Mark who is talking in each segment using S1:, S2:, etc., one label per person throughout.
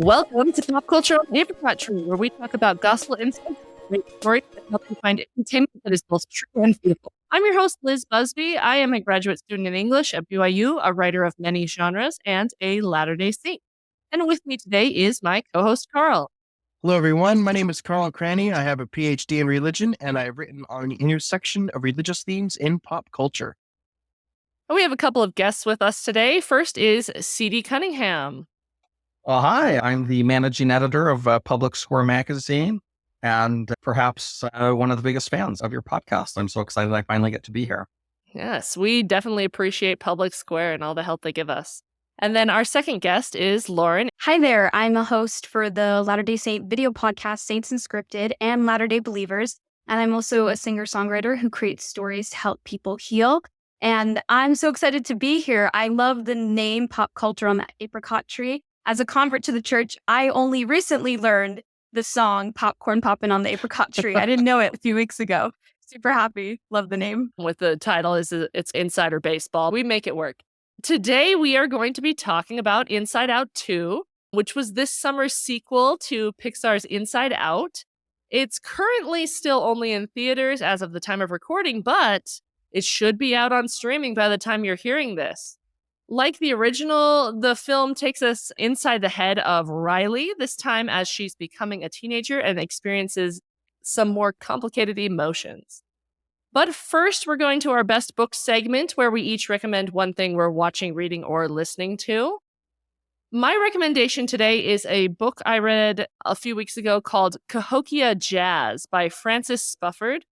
S1: Welcome to Pop Culture on Apricot Tree, where we talk about gospel insights, great stories that help you find entertainment that is both true and beautiful. I'm your host, Liz Busby. I am a graduate student in English at BYU, a writer of many genres, and a Latter-day Saint. And with me today is my co-host, Carl.
S2: Hello, everyone. My name is Carl Cranney. I have a PhD in religion, and I have written on the intersection of religious themes in pop culture.
S1: We have a couple of guests with us today. First is C.D. Cunningham.
S3: Hi, I'm the managing editor of Public Square magazine, and perhaps one of the biggest fans of your podcast. I'm so excited I finally get to be here.
S1: Yes, we definitely appreciate Public Square and all the help they give us. And then our second guest is Lauren.
S4: Hi there. I'm a host for the Latter-day Saint video podcast, Saints Unscripted, and Latter-day Believers. And I'm also a singer-songwriter who creates stories to help people heal. And I'm so excited to be here. I love the name Pop Culture on the Apricot Tree. As a convert to the church, I only recently learned the song Popcorn Poppin' on the Apricot Tree. I didn't know it a few weeks ago. Super happy. Love the name.
S1: With the title it's Insider Baseball. We make it work. Today, we are going to be talking about Inside Out 2, which was this summer's sequel to Pixar's Inside Out. It's currently still only in theaters as of the time of recording, but it should be out on streaming by the time you're hearing this. Like the original, the film takes us inside the head of Riley, this time as she's becoming a teenager and experiences some more complicated emotions. But first, we're going to our best book segment, where we each recommend one thing we're watching, reading, or listening to. My recommendation today is a book I read a few weeks ago called Cahokia Jazz by Frances Spufford.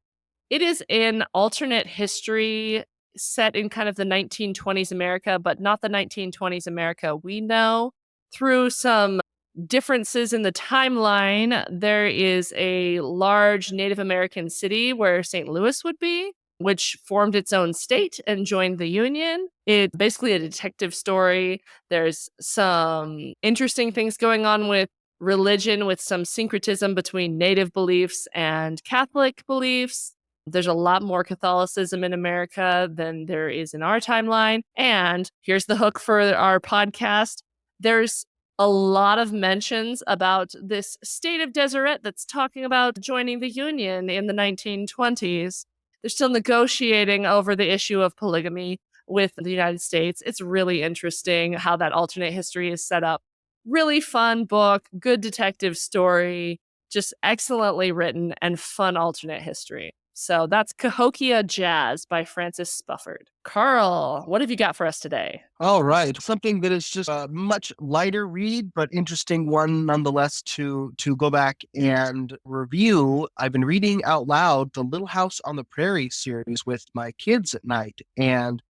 S1: It is an alternate history set in kind of the 1920s America, but not the 1920s America we know. Through some differences in the timeline, there is a large Native American city where St. Louis would be, which formed its own state and joined the Union. It's basically a detective story. There's some interesting things going on with religion, with some syncretism between Native beliefs and Catholic beliefs. There's a lot more Catholicism in America than there is in our timeline. And here's the hook for our podcast. There's a lot of mentions about this state of Deseret that's talking about joining the Union in the 1920s. They're still negotiating over the issue of polygamy with the United States. It's really interesting how that alternate history is set up. Really fun book, good detective story, just excellently written and fun alternate history. So that's Cahokia Jazz by Frances Spufford. Carl, what have you got for us today?
S2: All right. Something that is just a much lighter read, but interesting one nonetheless to go back and review. I've been reading out loud the Little House on the Prairie series with my kids at night, and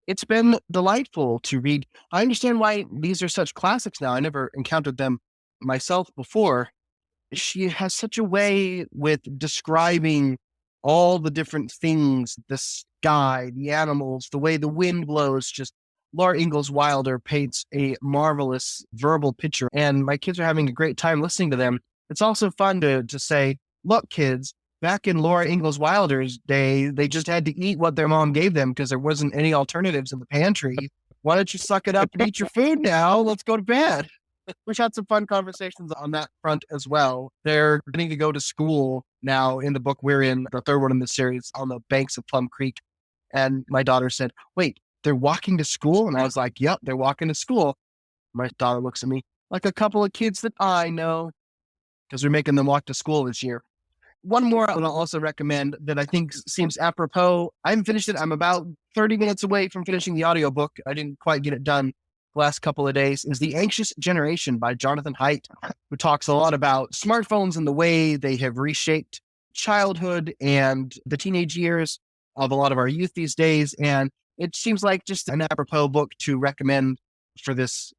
S2: it's been delightful to read. I understand why these are such classics now. I never encountered them myself before. She has such a way with describing all the different things, the sky, the animals, the way the wind blows. Just Laura Ingalls Wilder paints a marvelous verbal picture, and my kids are having a great time listening to them. It's also fun to say, look, kids, back in Laura Ingalls Wilder's day, they just had to eat what their mom gave them because there wasn't any alternatives in the pantry. Why don't you suck it up and eat your food now? Let's go to bed. We've had some fun conversations on that front as well. They're getting to go to school now in the book we're in, the third one in the series, on the banks of Plum Creek. And my daughter said, wait, they're walking to school? And I was like, yep, they're walking to school. My daughter looks at me like a couple of kids that I know, because we're making them walk to school this year. One more I'll also recommend that I think seems apropos. I haven't finished it. I'm about 30 minutes away from finishing the audiobook. I didn't quite get it done last couple of days, is The Anxious Generation by Jonathan Haidt, who talks a lot about smartphones and the way they have reshaped childhood and the teenage years of a lot of our youth these days. And it seems like just an apropos book to recommend for this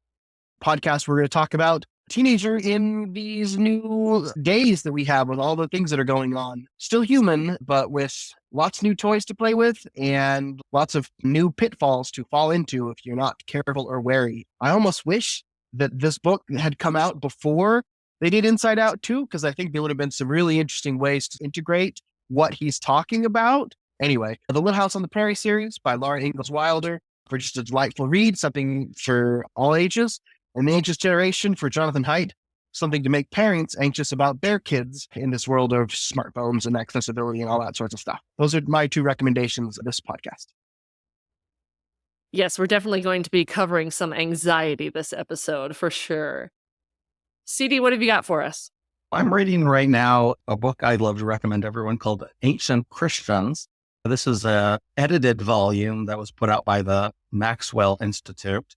S2: podcast. We're going to talk about teenager in these new days that we have with all the things that are going on. Still human, but with lots of new toys to play with and lots of new pitfalls to fall into if you're not careful or wary. I almost wish that this book had come out before they did Inside Out 2, because I think there would have been some really interesting ways to integrate what he's talking about. Anyway, The Little House on the Prairie series by Laura Ingalls Wilder, for just a delightful read, something for all ages. And The Anxious Generation for Jonathan Haidt, something to make parents anxious about their kids in this world of smartphones and accessibility and all that sorts of stuff. Those are my two recommendations of this podcast.
S1: Yes, we're definitely going to be covering some anxiety this episode for sure. CD, what have you got for us?
S3: I'm reading right now a book I'd love to recommend everyone called Ancient Christians. This is a edited volume that was put out by the Maxwell Institute.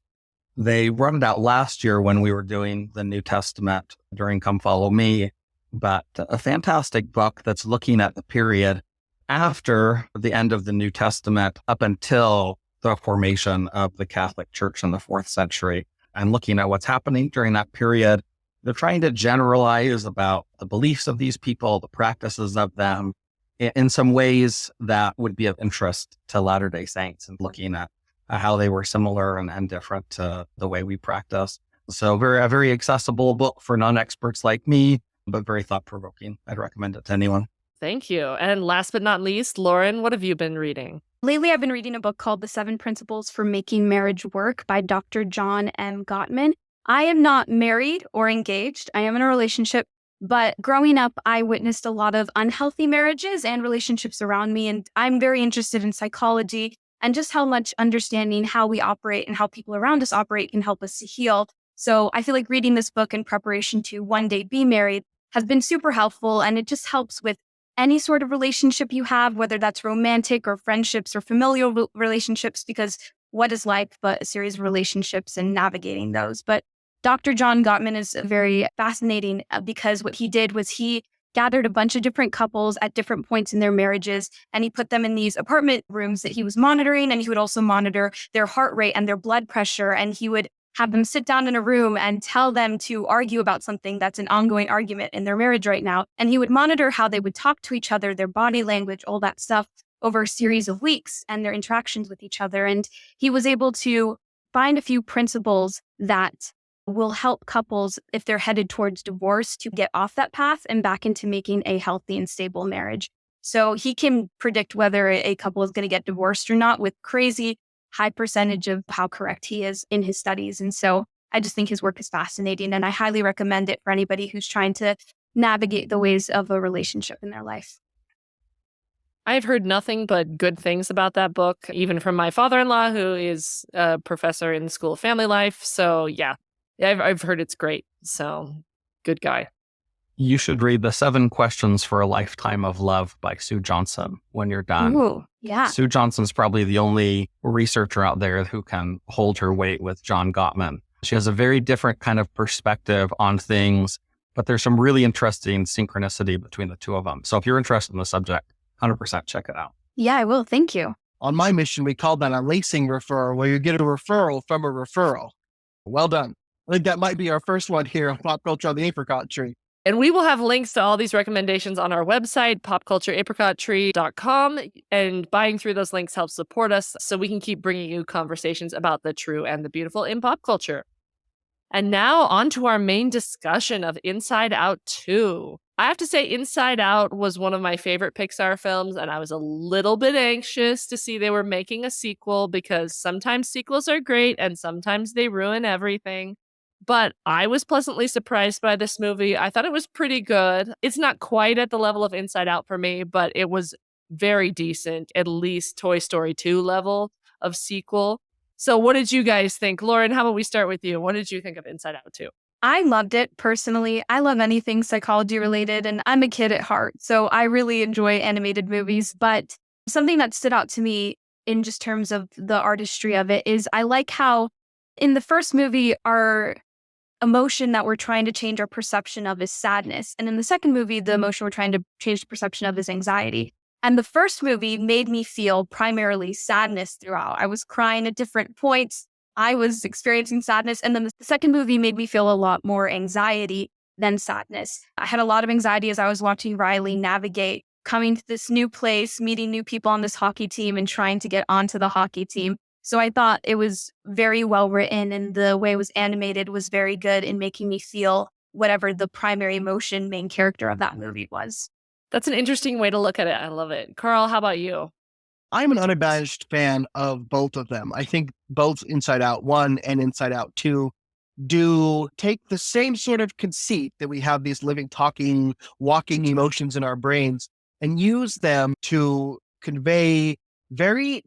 S3: They brought it out last year when we were doing the New Testament during Come Follow Me, but a fantastic book that's looking at the period after the end of the New Testament up until the formation of the Catholic Church in the 4th century and looking at what's happening during that period. They're trying to generalize about the beliefs of these people, the practices of them in some ways that would be of interest to Latter-day Saints and looking at how they were similar and different to the way we practice. So a very accessible book for non-experts like me, but very thought-provoking. I'd recommend it to anyone.
S1: Thank you. And last but not least, Lauren, what have you been reading?
S4: Lately, I've been reading a book called The 7 Principles for Making Marriage Work by Dr. John M. Gottman. I am not married or engaged. I am in a relationship, but growing up, I witnessed a lot of unhealthy marriages and relationships around me. And I'm very interested in psychology and just how much understanding how we operate and how people around us operate can help us to heal. So I feel like reading this book in preparation to one day be married has been super helpful. And it just helps with any sort of relationship you have, whether that's romantic or friendships or familial relationships, because what is life but a series of relationships and navigating those? But Dr. John Gottman is very fascinating because what he did was he gathered a bunch of different couples at different points in their marriages, and he put them in these apartment rooms that he was monitoring, and he would also monitor their heart rate and their blood pressure, and he would have them sit down in a room and tell them to argue about something that's an ongoing argument in their marriage right now. And he would monitor how they would talk to each other, their body language, all that stuff over a series of weeks and their interactions with each other. And he was able to find a few principles that will help couples if they're headed towards divorce to get off that path and back into making a healthy and stable marriage. So he can predict whether a couple is going to get divorced or not with crazy high percentage of how correct he is in his studies. And so I just think his work is fascinating, and I highly recommend it for anybody who's trying to navigate the ways of a relationship in their life.
S1: I've heard nothing but good things about that book, even from my father-in-law, who is a professor in the School of Family Life. So yeah, I've heard it's great. So good guy.
S3: You should read The 7 Questions for a Lifetime of Love by Sue Johnson when you're done.
S4: Ooh, yeah.
S3: Sue Johnson's probably the only researcher out there who can hold her weight with John Gottman. She has a very different kind of perspective on things, but there's some really interesting synchronicity between the two of them. So if you're interested in the subject, 100% check it out.
S4: Yeah, I will. Thank you.
S2: On my mission, we call that a lacing referral, where you get a referral from a referral. Well done. I think that might be our first one here on Pop Culture on the Apricot Tree.
S1: And we will have links to all these recommendations on our website, popcultureapricottree.com. And buying through those links helps support us so we can keep bringing you conversations about the true and the beautiful in pop culture. And now on to our main discussion of Inside Out 2. I have to say, Inside Out was one of my favorite Pixar films, and I was a little bit anxious to see they were making a sequel because sometimes sequels are great and sometimes they ruin everything. But I was pleasantly surprised by this movie. I thought it was pretty good. It's not quite at the level of Inside Out for me, but it was very decent, at least Toy Story 2 level of sequel. So what did you guys think? Lauren, how about we start with you? What did you think of Inside Out 2?
S4: I loved it personally. I love anything psychology related, and I'm a kid at heart, so I really enjoy animated movies. But something that stood out to me in just terms of the artistry of it is I like how in the first movie, our emotion that we're trying to change our perception of is sadness. And in the second movie, the emotion we're trying to change the perception of is anxiety. And the first movie made me feel primarily sadness throughout. I was crying at different points. I was experiencing sadness. And then the second movie made me feel a lot more anxiety than sadness. I had a lot of anxiety as I was watching Riley navigate coming to this new place, meeting new people on this hockey team and trying to get onto the hockey team. So I thought it was very well written, and the way it was animated was very good in making me feel whatever the primary emotion main character of that movie was.
S1: That's an interesting way to look at it. I love it. Carl, how about you?
S2: I'm an unabashed fan of both of them. I think both Inside Out 1 and Inside Out 2 do take the same sort of conceit that we have these living, talking, walking emotions in our brains and use them to convey very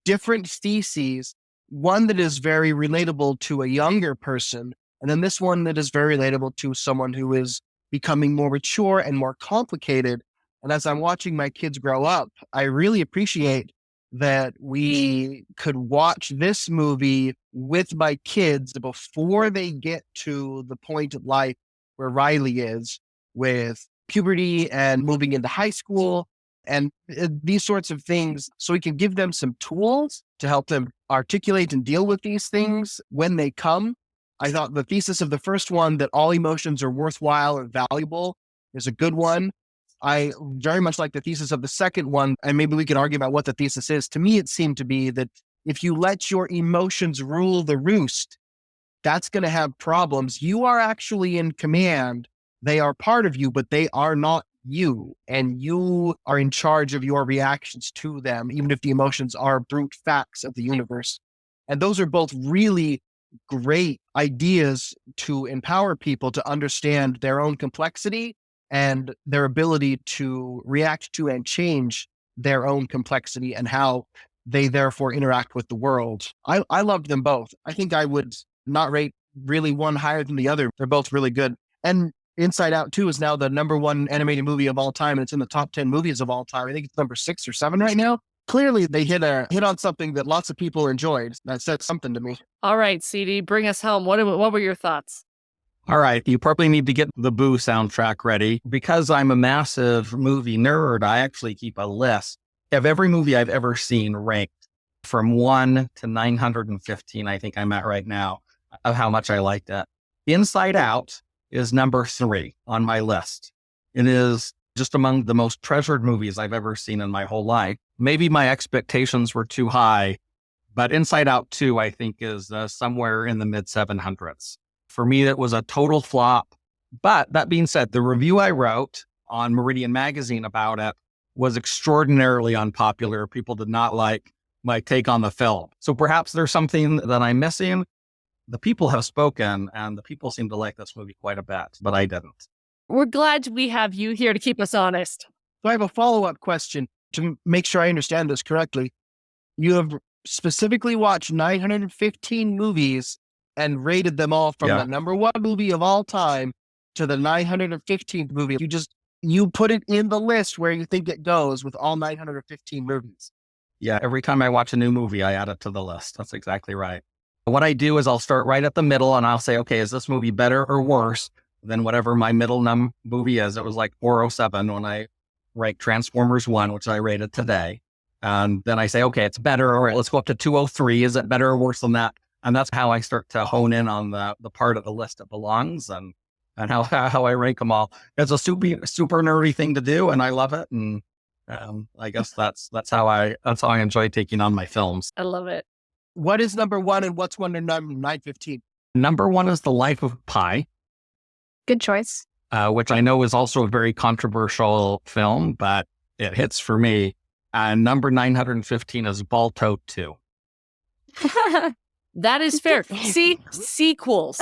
S2: different theses. One that is very relatable to a younger person, and then this one that is very relatable to someone who is becoming more mature and more complicated. And as I'm watching my kids grow up, I really appreciate that we could watch this movie with my kids before they get to the point of life where Riley is, with puberty and moving into high school and these sorts of things, so we can give them some tools to help them articulate and deal with these things when they come. I thought the thesis of the first one, that all emotions are worthwhile and valuable, is a good one. I very much like the thesis of the second one, and maybe we can argue about what the thesis is. To me, it seemed to be that if you let your emotions rule the roost, that's going to have problems. You are actually in command. They are part of you, but they are not you. And you are in charge of your reactions to them, even if the emotions are brute facts of the universe. And those are both really great ideas to empower people to understand their own complexity and their ability to react to and change their own complexity and how they therefore interact with the world. I loved them both. I think I would not rate really one higher than the other. They're both really good. And Inside Out 2 is now the number one animated movie of all time, and it's in the top 10 movies of all time. I think it's number 6 or 7 right now. Clearly, they hit on something that lots of people enjoyed. That said something to me.
S1: All right, CD, bring us home. What were your thoughts?
S3: All right, you probably need to get the Boo soundtrack ready. Because I'm a massive movie nerd, I actually keep a list of every movie I've ever seen ranked from 1 to 915, I think I'm at right now, of how much I liked it. Inside Out is number 3 on my list. It is just among the most treasured movies I've ever seen in my whole life. Maybe my expectations were too high, but Inside Out 2, I think, is somewhere in the mid 700s. For me, it was a total flop. But that being said, the review I wrote on Meridian Magazine about it was extraordinarily unpopular. People did not like my take on the film. So perhaps there's something that I'm missing. The people have spoken, and the people seem to like this movie quite a bit, but I didn't.
S1: We're glad we have you here to keep us honest.
S2: So I have a follow-up question to make sure I understand this correctly. You have specifically watched 915 movies and rated them all from the number 1 movie of all time to the 915th movie. You put it in the list where you think it goes with all 915 movies.
S3: Yeah, every time I watch a new movie, I add it to the list. That's exactly right. What I do is I'll start right at the middle and I'll say, okay, is this movie better or worse than whatever my middle movie is? It was like 407 when I ranked Transformers 1, which I rated today. And then I say, okay, it's better. All right, let's go up to 203. Is it better or worse than that? And that's how I start to hone in on the part of the list that belongs and how I rank them all. It's a super nerdy thing to do, and I love it. And I guess that's how I enjoy taking on my films.
S1: I love it.
S2: What is number 1 and what's one to number 915?
S3: Number 1 is The Life of Pi.
S4: Good choice.
S3: Which I know is also a very controversial film, but it hits for me. And number 915 is Balto 2.
S1: That is fair. See, sequels.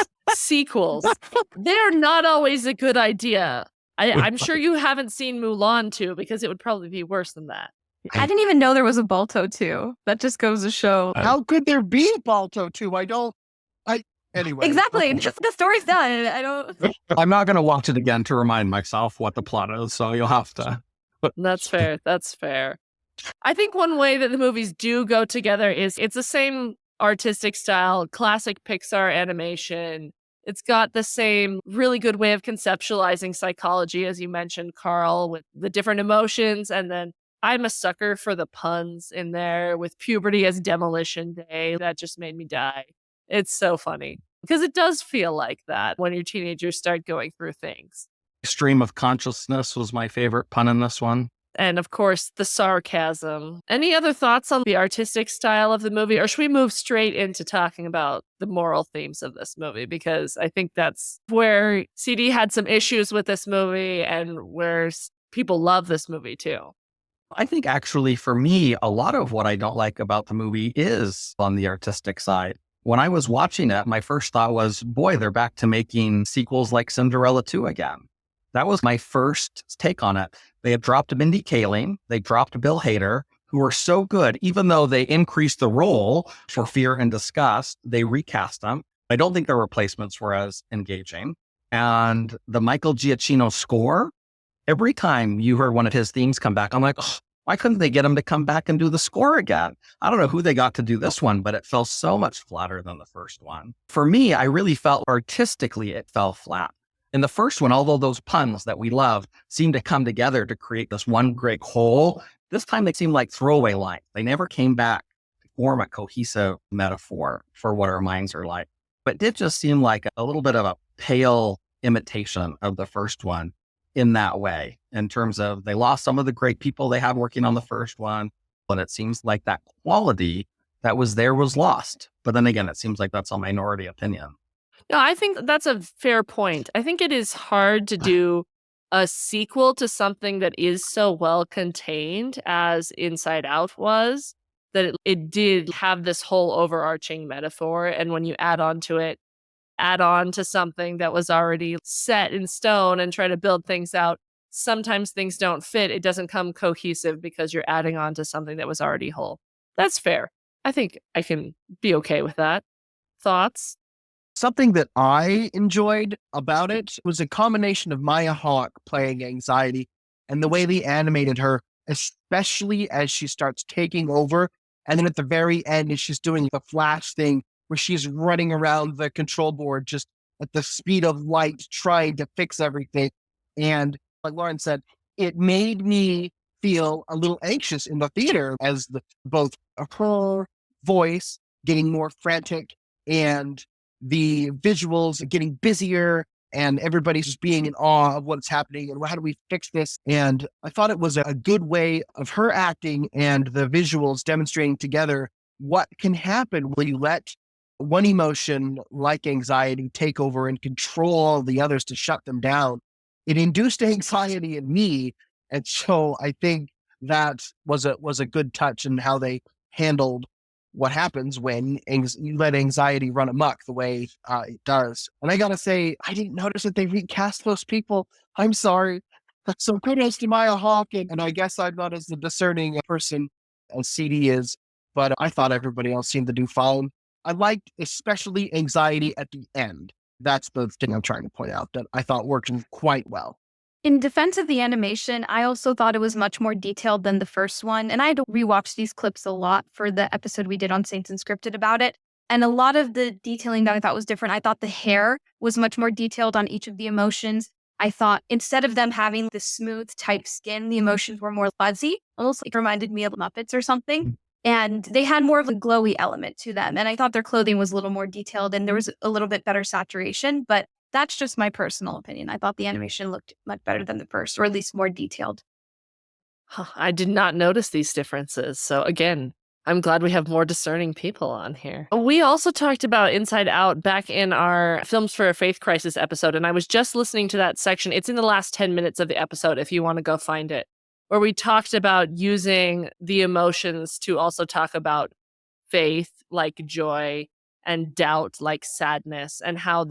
S1: They're not always a good idea. I'm sure you haven't seen Mulan 2 because it would probably be worse than that.
S4: I didn't even know there was a Balto 2. That just goes to show.
S2: How could there be a Balto 2? Anyway.
S4: Exactly. The story's done. I don't.
S3: I'm not going to watch it again to remind myself what the plot is, so you'll have to.
S1: That's fair. That's fair. I think one way that the movies do go together is it's the same artistic style, classic Pixar animation. It's got the same really good way of conceptualizing psychology, as you mentioned, Carl, with the different emotions. And then I'm a sucker for the puns in there with puberty as demolition day. That just made me die. It's so funny because it does feel like that when your teenagers start going through things.
S3: Stream of consciousness was my favorite pun in this one.
S1: And of course, the sarcasm. Any other thoughts on the artistic style of the movie? Or should we move straight into talking about the moral themes of this movie? Because I think that's where CD had some issues with this movie and where people love this movie too.
S3: I think actually for me, a lot of what I don't like about the movie is on the artistic side. when I was watching it, my first thought was, boy, they're back to making sequels like Cinderella 2 again. That was my first take on it. They had dropped Mindy Kaling. They dropped Bill Hader, who were so good. Even though they increased the role for Fear and Disgust, they recast them. I don't think their replacements were as engaging. And the Michael Giacchino score, every time you heard one of his themes come back, I'm like, oh, why couldn't they get him to come back and do the score again? I don't know who they got to do this one, but it fell so much flatter than the first one. For me, I really felt artistically it fell flat. In the first one, although those puns that we loved seemed to come together to create this one great whole, this time they seemed like throwaway lines. They never came back to form a cohesive metaphor for what our minds are like. But it did just seem like a little bit of a pale imitation of the first one in that way, in terms of they lost some of the great people they had working on the first one, but it seems like that quality that was there was lost. But then again, it seems like that's a minority opinion.
S1: No, I think that's a fair point. I think it is hard to do a sequel to something that is so well contained as Inside Out was, that it did have this whole overarching metaphor. And when you add on to it, add on to something that was already set in stone and try to build things out, sometimes things don't fit. It doesn't come cohesive because you're adding on to something that was already whole. That's fair. I think I can be okay with that. Thoughts?
S2: Something that I enjoyed about it was a combination of Maya Hawke playing Anxiety and the way they animated her, especially as she starts taking over. And then at the very end, as she's doing the flash thing where she's running around the control board just at the speed of light, trying to fix everything. And like Lauren said, it made me feel a little anxious in the theater as both her voice getting more frantic and the visuals getting busier and everybody's just being in awe of what's happening and how do we fix this? And I thought it was a good way of her acting and the visuals demonstrating together what can happen when you let one emotion like anxiety take over and control the others to shut them down. It induced anxiety in me. And so I think that was a good touch in how they handled what happens when you let anxiety run amok the way it does. And I gotta say, I didn't notice that they recast those people. I'm sorry. So kudos to Maya Hawke, and I guess I'm not as a discerning person as CD is, but I thought everybody else seemed to do fine. I liked especially anxiety at the end. That's the thing I'm trying to point out that I thought worked quite well.
S4: In defense of the animation, I also thought it was much more detailed than the first one. And I had to rewatch these clips a lot for the episode we did on Saints Unscripted about it. And a lot of the detailing that I thought was different. I thought the hair was much more detailed on each of the emotions. I thought instead of them having the smooth type skin, the emotions were more fuzzy. Almost like reminded me of Muppets or something. And they had more of a glowy element to them. And I thought their clothing was a little more detailed and there was a little bit better saturation. But that's just my personal opinion. I thought the animation looked much better than the first, or at least more detailed.
S1: I did not notice these differences. So again, I'm glad we have more discerning people on here. We also talked about Inside Out back in our Films for a Faith Crisis episode, and I was just listening to that section. It's in the last 10 minutes of the episode if you want to go find it, where we talked about using the emotions to also talk about faith like joy and doubt like sadness, and how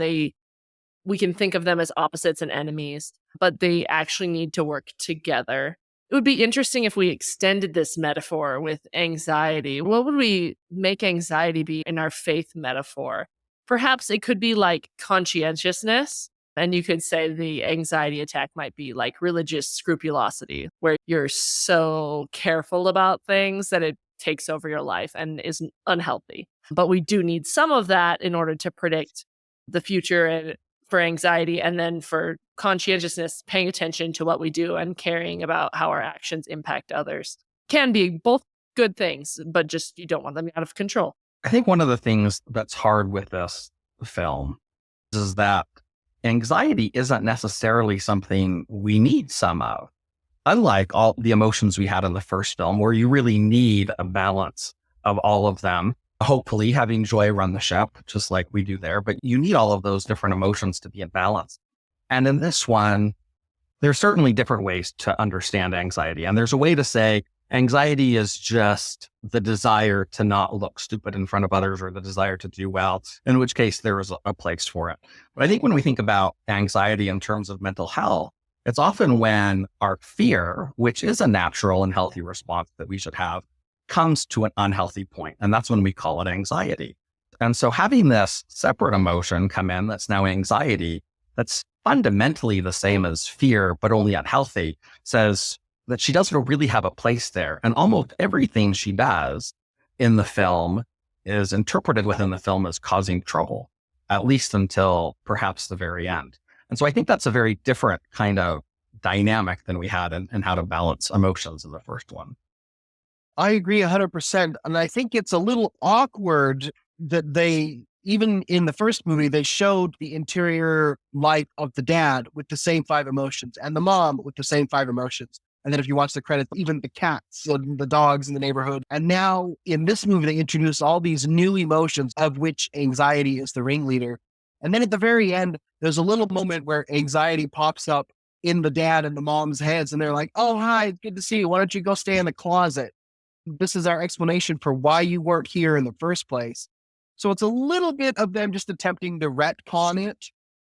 S1: we can think of them as opposites and enemies, but they actually need to work together. It would be interesting if we extended this metaphor with anxiety. What would we make anxiety be in our faith metaphor? Perhaps it could be like conscientiousness. And you could say the anxiety attack might be like religious scrupulosity, where you're so careful about things that it takes over your life and is unhealthy. But we do need some of that in order to predict the future and for anxiety, and then for conscientiousness, paying attention to what we do and caring about how our actions impact others. Can be both good things, but just you don't want them out of control.
S3: I think one of the things that's hard with this film is that anxiety isn't necessarily something we need some of. Unlike all the emotions we had in the first film, where you really need a balance of all of them. Hopefully having joy run the ship, just like we do there, but you need all of those different emotions to be in balance. And in this one, there's certainly different ways to understand anxiety. And there's a way to say Anxiety is just the desire to not look stupid in front of others or the desire to do well, in which case there is a place for it. But I think when we think about anxiety in terms of mental health, it's often when our fear, which is a natural and healthy response that we should have, comes to an unhealthy point. And that's when we call it anxiety. And so having this separate emotion come in that's now anxiety, that's fundamentally the same as fear, but only unhealthy, says that she doesn't really have a place there. And almost everything she does in the film is interpreted within the film as causing trouble, at least until perhaps the very end. And so I think that's a very different kind of dynamic than we had in how to balance emotions in the first one.
S2: I agree 100%. And I think it's a little awkward that they, even in the first movie, they showed the interior life of the dad with the same 5 emotions and the mom with the same 5 emotions. And then if you watch the credits, even the cats and the dogs in the neighborhood. And now in this movie, they introduce all these new emotions, of which anxiety is the ringleader. And then at the very end, there's a little moment where anxiety pops up in the dad and the mom's heads. And they're like, oh, hi, it's good to see you. Why don't you go stay in the closet? This is our explanation for why you weren't here in the first place. So it's a little bit of them just attempting to retcon it.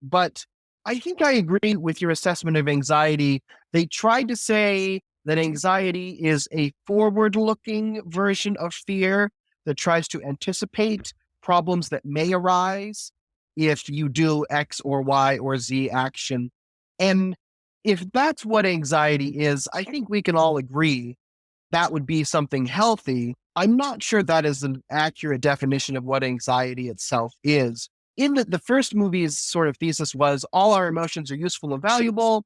S2: But I think I agree with your assessment of anxiety. They tried to say that anxiety is a forward-looking version of fear that tries to anticipate problems that may arise if you do X or Y or Z action. And if that's what anxiety is, I think we can all agree that would be something healthy. I'm not sure that is an accurate definition of what anxiety itself is. In the first movie's sort of thesis was all our emotions are useful and valuable.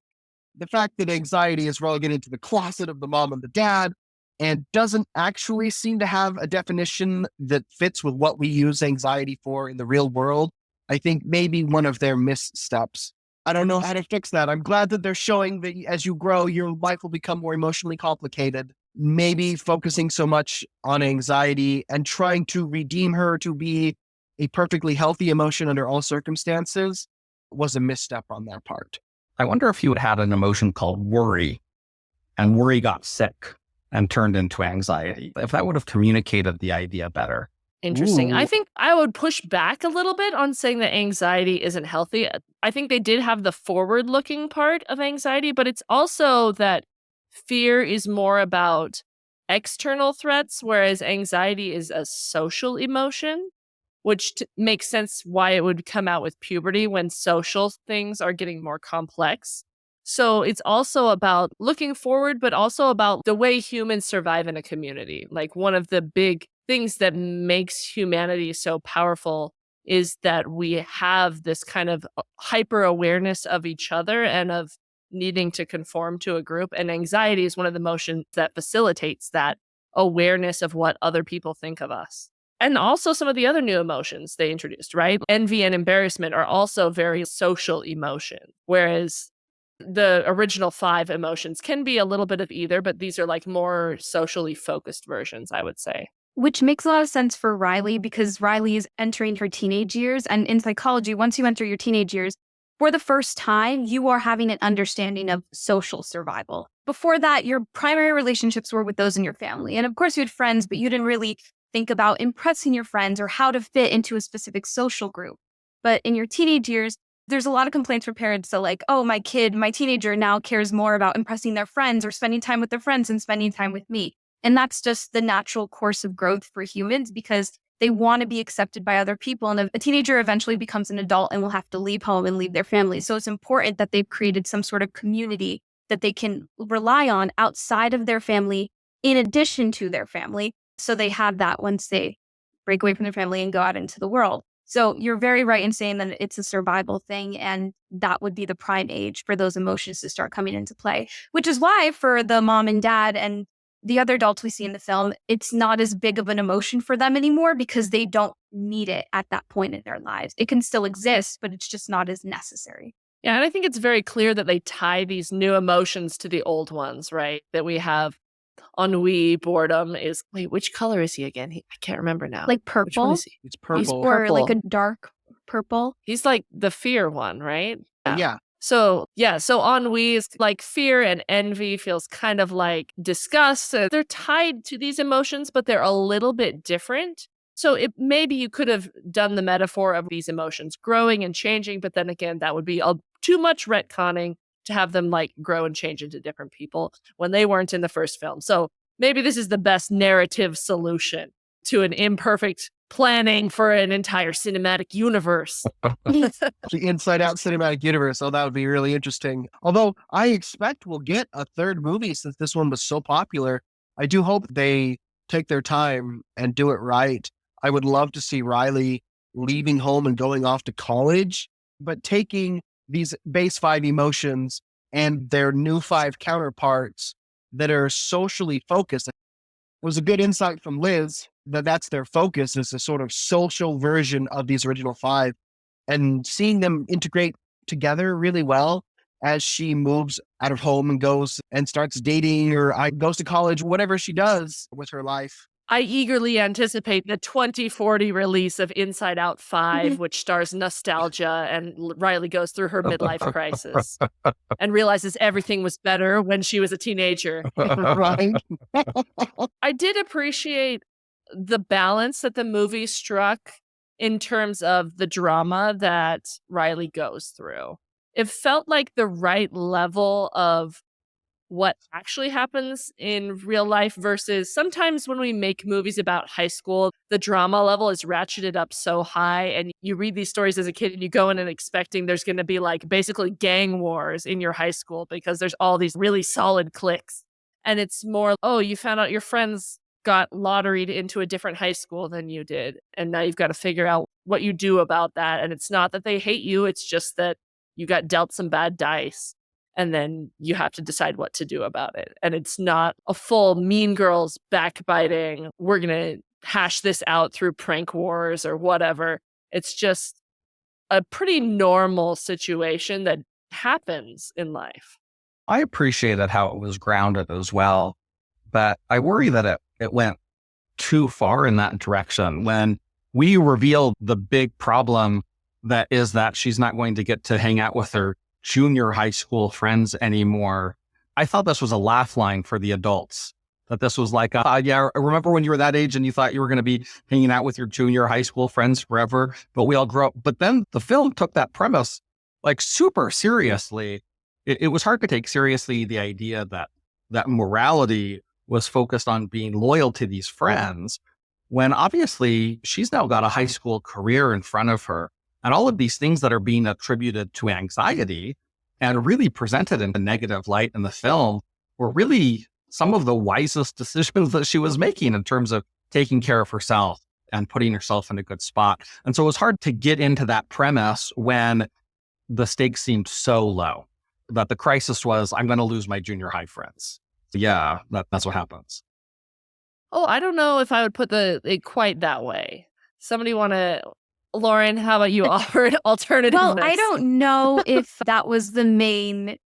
S2: The fact that anxiety is relegated to the closet of the mom and the dad and doesn't actually seem to have a definition that fits with what we use anxiety for in the real world, I think maybe one of their missteps. I don't know how to fix that. I'm glad that they're showing that as you grow, your life will become more emotionally complicated. Maybe focusing so much on anxiety and trying to redeem her to be a perfectly healthy emotion under all circumstances was a misstep on their part.
S3: I wonder if you had an emotion called worry, and worry got sick and turned into anxiety, if that would have communicated the idea better.
S1: Interesting.
S2: Ooh.
S1: I think I would push back a little bit on saying that anxiety isn't healthy. I think they did have the forward-looking part of anxiety, but it's also that fear is more about external threats, whereas anxiety is a social emotion, which makes sense why it would come out with puberty when social things are getting more complex. So it's also about looking forward, but also about the way humans survive in a community. Like one of the big things that makes humanity so powerful is that we have this kind of hyper awareness of each other and of needing to conform to a group. And anxiety is one of the emotions that facilitates that awareness of what other people think of us. And also some of the other new emotions they introduced, right? Envy and embarrassment are also very social emotions, whereas the original 5 emotions can be a little bit of either, but these are like more socially focused versions, I would say.
S4: Which makes a lot of sense for Riley because Riley is entering her teenage years. And in psychology, once you enter your teenage years, for the first time, you are having an understanding of social survival. Before that, your primary relationships were with those in your family. And of course, you had friends, but you didn't really think about impressing your friends or how to fit into a specific social group. But in your teenage years, there's a lot of complaints from parents. So like, oh, my teenager now cares more about impressing their friends or spending time with their friends than spending time with me. And that's just the natural course of growth for humans because they want to be accepted by other people. And a teenager eventually becomes an adult and will have to leave home and leave their family. So it's important that they've created some sort of community that they can rely on outside of their family, in addition to their family. So they have that once they break away from their family and go out into the world. So you're very right in saying that it's a survival thing. And that would be the prime age for those emotions to start coming into play, which is why for the mom and dad and the other adults we see in the film, it's not as big of an emotion for them anymore because they don't need it at that point in their lives. It can still exist, but it's just not as necessary.
S1: Yeah, and I think it's very clear that they tie these new emotions to the old ones, right? That we have ennui, boredom is, wait, which color is he again? I can't remember now.
S4: Like
S1: Which one
S4: purple
S1: is he?
S2: It's
S1: He's
S2: purple.
S4: or like
S1: purple.
S4: a dark purple.
S1: He's like the fear one, right?
S2: Yeah.
S1: So ennui is like fear, and envy feels kind of like disgust. They're tied to these emotions, but they're a little bit different. So maybe you could have done the metaphor of these emotions growing and changing, but then again, that would be too much retconning to have them like grow and change into different people when they weren't in the first film. So maybe this is the best narrative solution to an imperfect planning for an entire cinematic universe.
S2: The Inside Out cinematic universe. Oh, that would be really interesting. Although I expect we'll get a third movie since this one was so popular. I do hope they take their time and do it right. I would love to see Riley leaving home and going off to college, but taking these base 5 emotions and their new 5 counterparts that are socially focused. It was a good insight from Liz that that's their focus, is a sort of social version of these original 5, and seeing them integrate together really well as she moves out of home and goes and starts dating or goes to college, whatever she does with her life.
S1: I eagerly anticipate the 2040 release of Inside Out 5, which stars nostalgia, and Riley goes through her midlife crisis and realizes everything was better when she was a teenager.
S2: Right?
S1: I did appreciate the balance that the movie struck in terms of the drama that Riley goes through. It felt like the right level of what actually happens in real life versus sometimes when we make movies about high school, the drama level is ratcheted up so high, and you read these stories as a kid and you go in and expecting there's going to be like basically gang wars in your high school because there's all these really solid cliques. And it's more, oh, you found out your friends got lotteried into a different high school than you did. And now you've got to figure out what you do about that. And it's not that they hate you. It's just that you got dealt some bad dice. And then you have to decide what to do about it. And it's not a full Mean Girls backbiting. We're going to hash this out through prank wars or whatever. It's just a pretty normal situation that happens in life.
S3: I appreciated how it was grounded as well, but I worry that it went too far in that direction. When we revealed the big problem that is that she's not going to get to hang out with her junior high school friends anymore, I thought this was a laugh line for the adults. That this was like, yeah, remember when you were that age and you thought you were going to be hanging out with your junior high school friends forever, but we all grew up. But then the film took that premise like super seriously. It was hard to take seriously the idea that morality was focused on being loyal to these friends, when obviously she's now got a high school career in front of her. And all of these things that are being attributed to anxiety and really presented in a negative light in the film were really some of the wisest decisions that she was making in terms of taking care of herself and putting herself in a good spot. And so it was hard to get into that premise when the stakes seemed so low, that the crisis was, I'm going to lose my junior high friends. Yeah, that's what happens.
S1: Oh, I don't know if I would put it quite that way. Somebody want to... Lauren, how about you offer an alternative?
S4: Well, I don't know if that was the main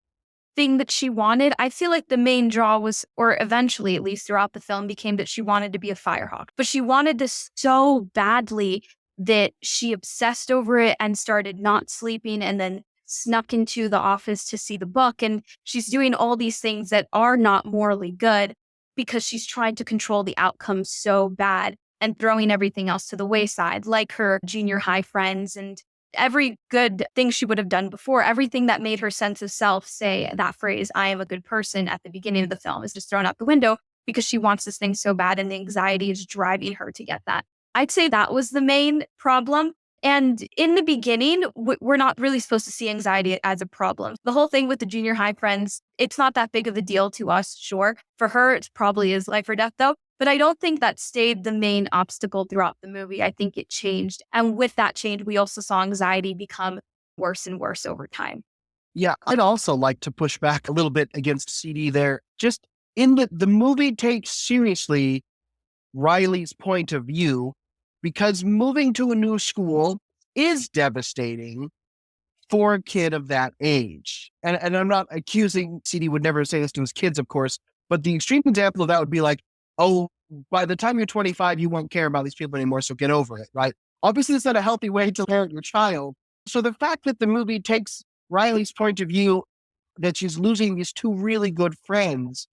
S4: thing that she wanted. I feel like the main draw was, or eventually, at least throughout the film, became that she wanted to be a firehawk. But she wanted this so badly that she obsessed over it and started not sleeping and then snuck into the office to see the book. And she's doing all these things that are not morally good because she's trying to control the outcome so bad and throwing everything else to the wayside, like her junior high friends and every good thing she would have done before. Everything that made her sense of self say that phrase, I am a good person, at the beginning of the film is just thrown out the window because she wants this thing so bad and the anxiety is driving her to get that. I'd say that was the main problem. And in the beginning, we're not really supposed to see anxiety as a problem. The whole thing with the junior high friends, it's not that big of a deal to us, sure. For her, it probably is life or death though. But I don't think that stayed the main obstacle throughout the movie. I think it changed. And with that change, we also saw anxiety become worse and worse over time.
S2: Yeah, I'd also like to push back a little bit against CD there. Just in the movie takes seriously Riley's point of view, because moving to a new school is devastating for a kid of that age. And I'm not accusing, CD would never say this to his kids, of course, but the extreme example of that would be like, oh, by the time you're 25, you won't care about these people anymore, so get over it, right? Obviously, it's not a healthy way to parent your child. So the fact that the movie takes Riley's point of view that she's losing these two really good friends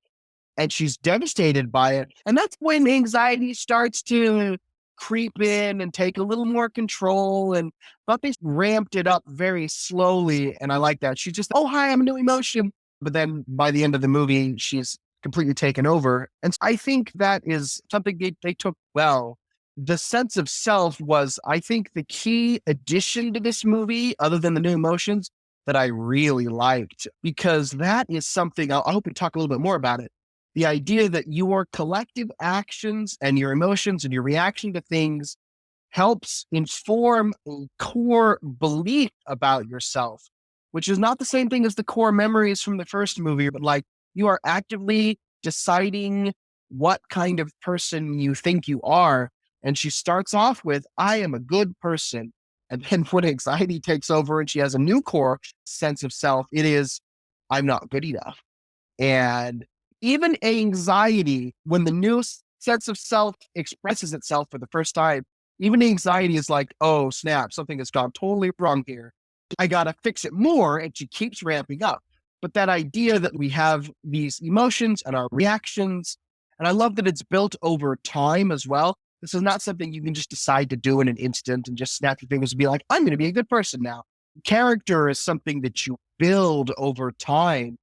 S2: and she's devastated by it. And that's when anxiety starts to creep in and take a little more control. And but they ramped it up very slowly. And I like that. She's just, oh, hi, I'm a new emotion. But then by the end of the movie, she's completely taken over. And I think that is something they took well. The sense of self was, I think, the key addition to this movie, other than the new emotions, that I really liked, because that is something I hope we talk a little bit more about it. The idea that your collective actions and your emotions and your reaction to things helps inform a core belief about yourself, which is not the same thing as the core memories from the first movie, but like you are actively deciding what kind of person you think you are. And she starts off with, I am a good person. And then when anxiety takes over and she has a new core sense of self, it is, I'm not good enough. And even anxiety, when the new sense of self expresses itself for the first time, even anxiety is like, oh, snap, something has gone totally wrong here. I got to fix it more. And she keeps ramping up. But that idea that we have these emotions and our reactions, and I love that it's built over time as well. This is not something you can just decide to do in an instant and just snap your fingers and be like, I'm going to be a good person now. Character is something that you build over time.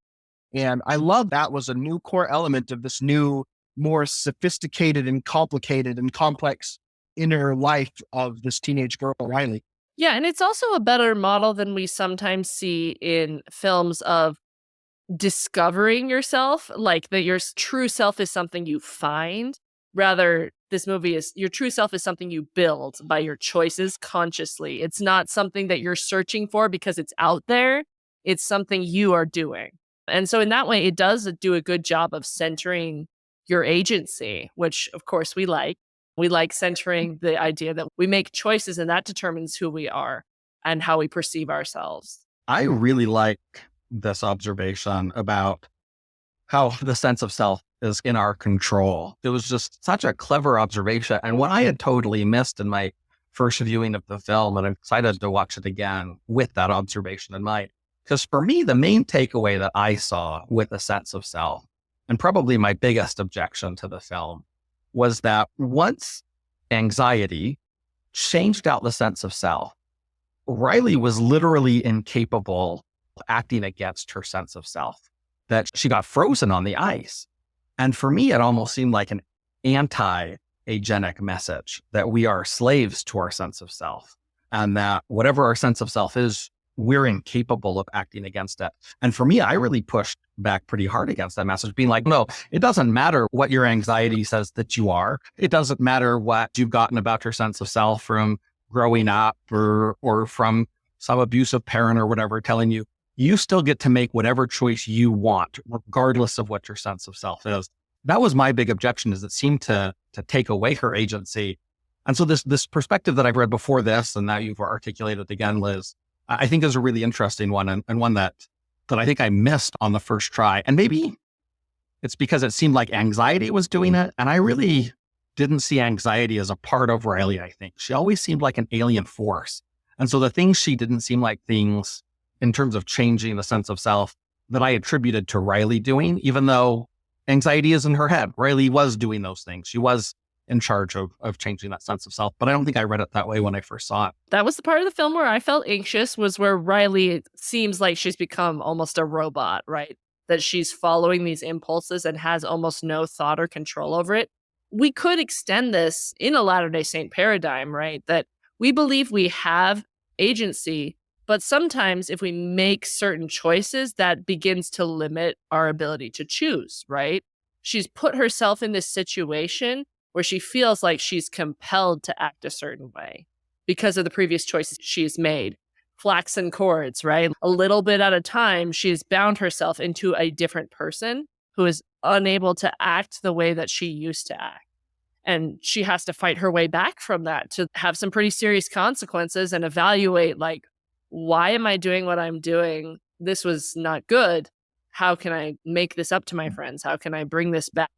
S2: And I love that was a new core element of this new, more sophisticated and complicated and complex inner life of this teenage girl, Riley.
S1: Yeah, and it's also a better model than we sometimes see in films of discovering yourself, like that your true self is something you find. Rather, this movie is your true self is something you build by your choices consciously. It's not something that you're searching for because it's out there. It's something you are doing. And so in that way, it does do a good job of centering your agency, which of course we like. We like centering the idea that we make choices and that determines who we are and how we perceive ourselves.
S3: I really like this observation about how the sense of self is in our control. It was just such a clever observation and one I had totally missed in my first viewing of the film. And I'm excited to watch it again with that observation in mind. Because for me, the main takeaway that I saw with the sense of self, and probably my biggest objection to the film, was that once anxiety changed out the sense of self, Riley was literally incapable of acting against her sense of self, that she got frozen on the ice. And for me, it almost seemed like an anti-agenic message that we are slaves to our sense of self and that whatever our sense of self is, we're incapable of acting against it. And for me, I really pushed back pretty hard against that message, being like, no, it doesn't matter what your anxiety says that you are. It doesn't matter what you've gotten about your sense of self from growing up or from some abusive parent or whatever telling you, you still get to make whatever choice you want, regardless of what your sense of self is. That was my big objection, is it seemed to take away her agency. And so this perspective that I've read before this, and now you've articulated again, Liz, I think is a really interesting one and one that I think I missed on the first try. And maybe it's because it seemed like anxiety was doing it. And I really didn't see anxiety as a part of Riley, I think. She always seemed like an alien force. And so the things she didn't seem like things in terms of changing the sense of self that I attributed to Riley doing, even though anxiety is in her head. Riley was doing those things. She was in charge of changing that sense of self. But I don't think I read it that way when I first saw it.
S1: That was the part of the film where I felt anxious, was where Riley seems like she's become almost a robot, right? That she's following these impulses and has almost no thought or control over it. We could extend this in a Latter-day Saint paradigm, right? That we believe we have agency, but sometimes if we make certain choices, that begins to limit our ability to choose, right? She's put herself in this situation where she feels like she's compelled to act a certain way because of the previous choices she's made. Flaxen cords, right? A little bit at a time, she's bound herself into a different person who is unable to act the way that she used to act. And she has to fight her way back from that to have some pretty serious consequences and evaluate, like, why am I doing what I'm doing? This was not good. How can I make this up to my friends? How can I bring this back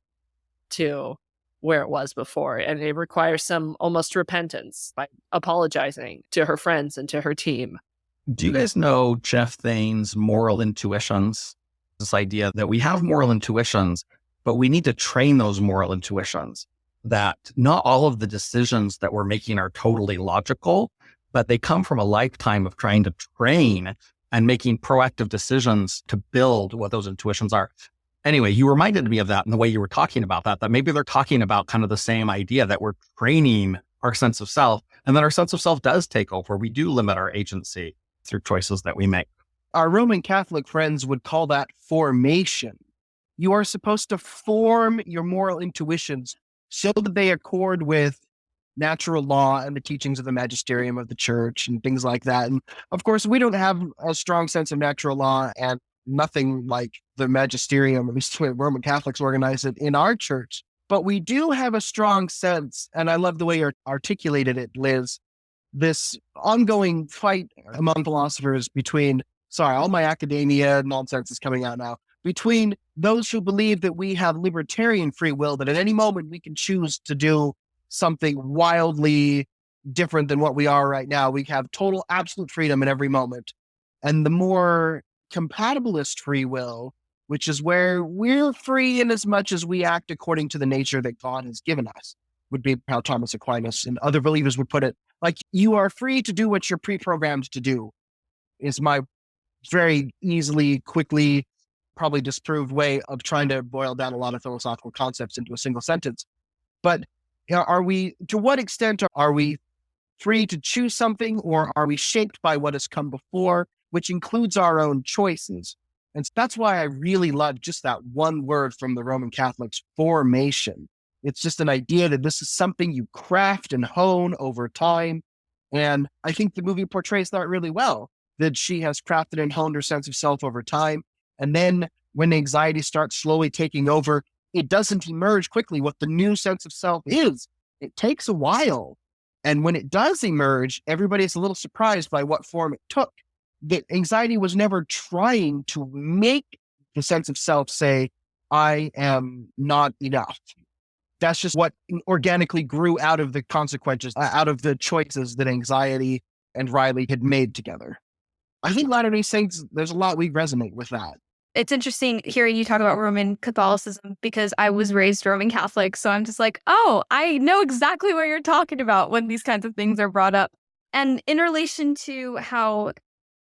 S1: to where it was before? And it requires some almost repentance by apologizing to her friends and to her team.
S3: Do you guys know Jeff Thane's moral intuitions? This idea that we have moral intuitions, but we need to train those moral intuitions, that not all of the decisions that we're making are totally logical, but they come from a lifetime of trying to train and making proactive decisions to build what those intuitions are. Anyway, you reminded me of that in the way you were talking about that maybe they're talking about kind of the same idea, that we're training our sense of self, and then our sense of self does take over. We do limit our agency through choices that we make.
S2: Our Roman Catholic friends would call that formation. You are supposed to form your moral intuitions so that they accord with natural law and the teachings of the magisterium of the church and things like that. And of course, we don't have a strong sense of natural law and nothing like the magisterium, at least the way Roman Catholics organize it in our church. But we do have a strong sense, and I love the way you articulated it, Liz, this ongoing fight among philosophers between, sorry, all my academia nonsense is coming out now, between those who believe that we have libertarian free will, that at any moment we can choose to do something wildly different than what we are right now. We have total absolute freedom in every moment. And the more compatibilist free will, which is where we're free in as much as we act according to the nature that God has given us, would be how Thomas Aquinas and other believers would put it. Like, you are free to do what you're pre-programmed to do, is my very easily, quickly, probably disproved way of trying to boil down a lot of philosophical concepts into a single sentence. But are we, to what extent are we free to choose something, or are we shaped by what has come before, which includes our own choices? And that's why I really love just that one word from the Roman Catholics, formation. It's just an idea that this is something you craft and hone over time. And I think the movie portrays that really well, that she has crafted and honed her sense of self over time. And then when anxiety starts slowly taking over, it doesn't emerge quickly what the new sense of self is. It takes a while. And when it does emerge, everybody's a little surprised by what form it took. That anxiety was never trying to make the sense of self say, I am not enough. That's just what organically grew out of the consequences, out of the choices that anxiety and Riley had made together. I think Latter-day Saints, there's a lot we resonate with that.
S4: It's interesting hearing you talk about Roman Catholicism, because I was raised Roman Catholic. So I'm just like, oh, I know exactly what you're talking about when these kinds of things are brought up. And in relation to how,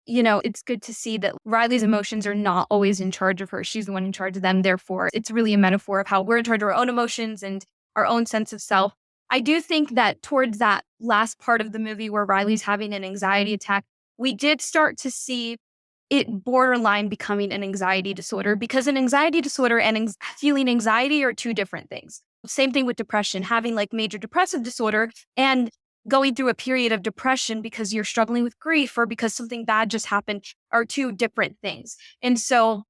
S4: it's good to see that Riley's emotions are not always in charge of her. She's the one in charge of them. Therefore, it's really a metaphor of how we're in charge of our own emotions and our own sense of self. I do think that towards that last part of the movie where Riley's having an anxiety attack, we did start to see it borderline becoming an anxiety disorder, because an anxiety disorder and feeling anxiety are two different things. Same thing with depression, having like major depressive disorder and going through a period of depression because you're struggling with grief or because something bad just happened are two different things. And so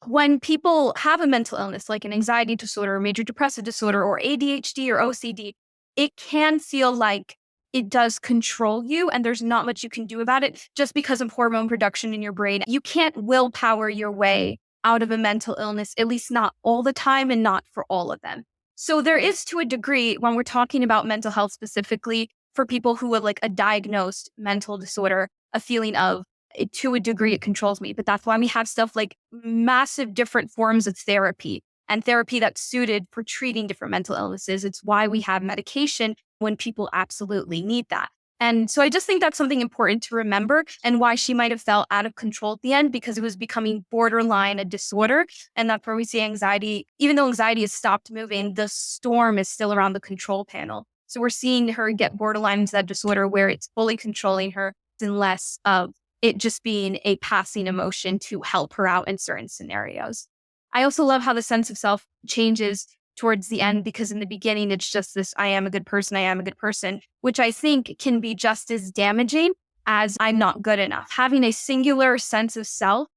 S4: when people have a mental illness like an anxiety disorder or major depressive disorder or ADHD or OCD, it can feel like it does control you and there's not much you can do about it just because of hormone production in your brain. You can't willpower your way out of a mental illness, at least not all the time and not for all of them. So there is, to a degree, when we're talking about mental health specifically, for people who have like a diagnosed mental disorder, a feeling of, to a degree, it controls me. But that's why we have stuff like massive different forms of therapy and therapy that's suited for treating different mental illnesses. It's why we have medication when people absolutely need that. And so I just think that's something important to remember, and why she might have felt out of control at the end, because it was becoming borderline a disorder. And that's where we see anxiety. Even though anxiety has stopped moving, the storm is still around the control panel. So we're seeing her get borderline into that disorder where it's fully controlling her and less of it just being a passing emotion to help her out in certain scenarios. I also love how the sense of self changes towards the end, because in the beginning, it's just this, I am a good person, which I think can be just as damaging as I'm not good enough. Having a singular sense of self